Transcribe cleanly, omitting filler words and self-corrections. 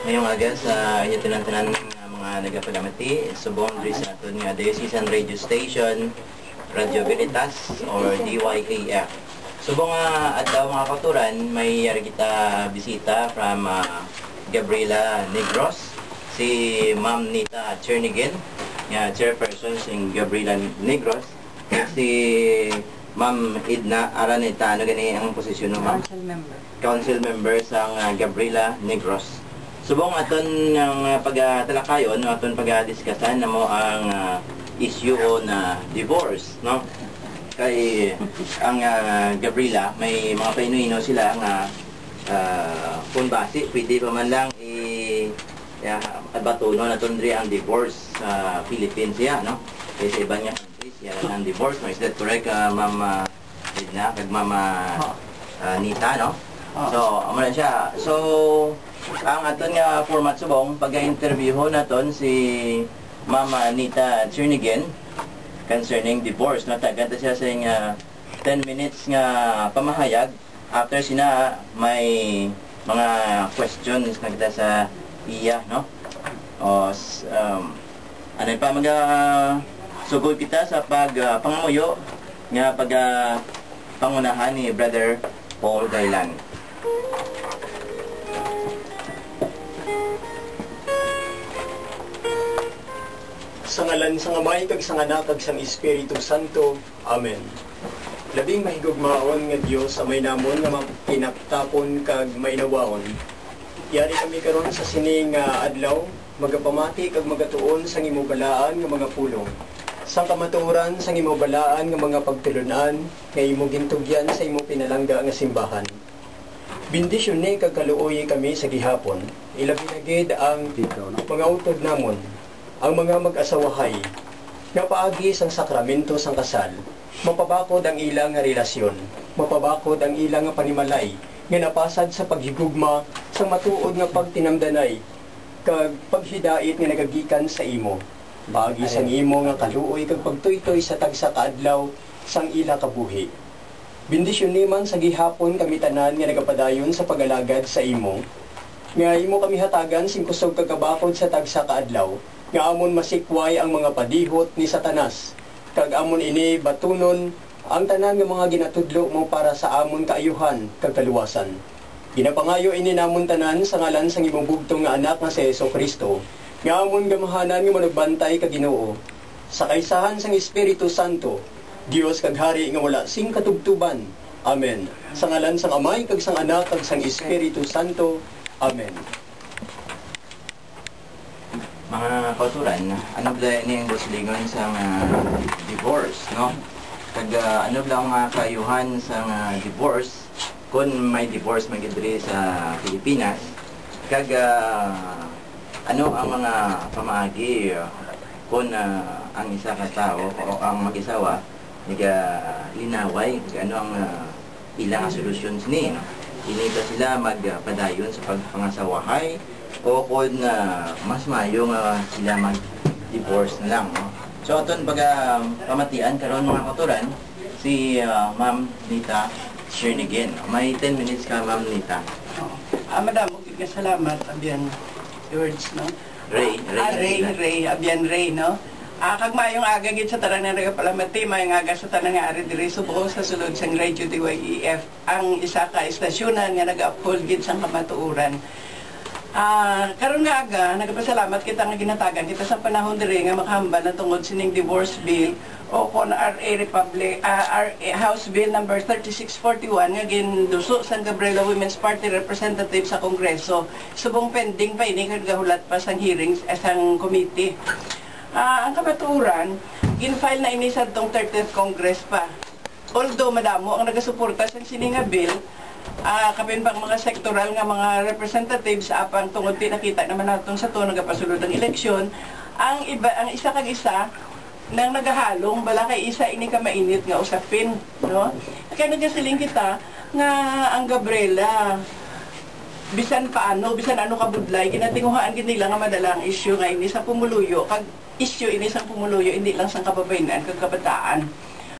Ngayong aga sa inyo tinantanan ng mga nagapagamati, subong diri sa aton nga Diocesan Radio Station, Radio Veritas or DYAF. Subong adlaw mga katuran, may yari kita bisita from Gabriela Negros, si Ma'am Nita Chernigan, nga chairperson si Gabriela Negros, si Ma'am Edna Araneta, ano gani ang posisyon mo, Ma'am? Council member sa Gabriela Negros. Subong aton ng pagtalakayon, aton pagdiskusan na mo ang issue na divorce, no? Kay ang Gabriela, may mga Pinoyino sila nga kung base, pwede pa man lang batuno na tundri ang divorce sa Philippines ya, no? Kaya sa iba niya countries, yan ang divorce, no? Is that correct, Ma'am Edna, kag Ma'am Nita, no? So, amo na siya. So, ang aton nga format subong, pag-interview naton si Mama Nita Chernigan concerning divorce. Nataganta siya sa 10 minutes nga pamahayag. After sina, may mga questions na kita sa iya, no? Ano pa, sugod kita sa pangamuyo nga pangunahan ni Brother Paul Gailan. Sa ngalan sa Amay kag sa Anak kag sa Espiritu Santo. Amen. Labing mahigugmaon nga Dios sa may namon nga mapinaptapon kag mainawahon. Yari kami karon sa sining adlaw, magapamati kag magatuon sa imubalaan nga mga pulong. Sa kamatuoran sa imubalaan nga mga pagtulunan nga imo gintugyan sa imo pinalangga nga simbahan. Bendisyon ni kag kaluoy kami sa gihapon. Ilabi na gid ang mga utod namon, ang mga mag-asawahay, nga paagi sang sakramento sang kasal, mapabakod ang ilang nga relasyon, mapabakod ang ilang nga panimalay, nga napasad sa paghigugma sang matuod nga pagtinamdanay, kag paghidait nga nagagikan sa imo. Paagi sang imo nga kaluoy kag pagtuytoy sa tagsa kaadlaw sang ila kabuhi. Bendisyon ni man sa gihapon kami tanan nga nagapadayon sa pagalagad sa imo, nga imo kami hatagan sing kusog kagabakod sa tagsa kaadlaw, nga amon masikway ang mga padihot ni Satanas, kag amon ini batunon ang tanan nga mga ginatudlo mo para sa amon kaayuhan kag kaluwasan. Ginapangayo ini namon tanan sa ngalan sang imong bugtong nga anak nga si Jesucristo, nga amon gamahanan nga manugbantay kag Ginoo sa kaysahan sang Espiritu Santo, Dios kag Hari nga wala sing katubtuban. Amen. Sa ngalan sang Amay kag sang Anak kag sang Espiritu Santo. Amen. Mga kauturan, ano ba ni ang guslingon sa divorce, no? Kag ano ba ang kaayuhan sa divorce kung may divorce man diri sa Pilipinas, kag ano ang mga pamaagi kung ang isa ka tao o ang mag-isawa linaway, ano ang ilang solusyon ni, no? Ini ba sila magpadayon sa pagpangasawahay o kung mas mayo nga sila mag-divorce na lang, no? So aton pamatian karon mga kauturan si Ma'am Nita Chernigan. May 10 minutes ka, Ma'am Nita. Madam, salamat abiyan words, no? Ray, abiyan Ray, no? Kag mayong aga gid sa tanang nga nagapalamati, mayong aga sa tanang nga ari diri subong sa sulod sang Radio DYAF ang isa ka istasyonan nga naga-uphold gid sang kamatuoran. Karon nga aga, nagapasalamat kita nga ginatagan kita sa panahon diri nga makahambal na tungod sining divorce bill o kon House Bill number 3641 nga ginduso sa Gabriela Women's Party representative sa Kongreso. Subong pending pa ini kag gahulat pa sang hearings sang committee. Ang kamatuoran, gin-file na ini sa tong 30th Congress pa. Although madamo ang nagasuporta sa sininga bill, kapin pang mga sektoral nga mga representatives apang tungod ti nakita naman naton sa to nagapasulod ang eleksyon, ang isa kag isa nang nagahalong bala kay isa ini ka mainit nga usapin, no? Kaya nagasiling kita nga ang Gabriela bisan paano, bisan ano kabudlay, ginatinguhaan gid nila nga madalang issue nga ini sa pumuluyo, kag issue ini sa pumuluyo hindi lang sa kababayenan kag kabataan.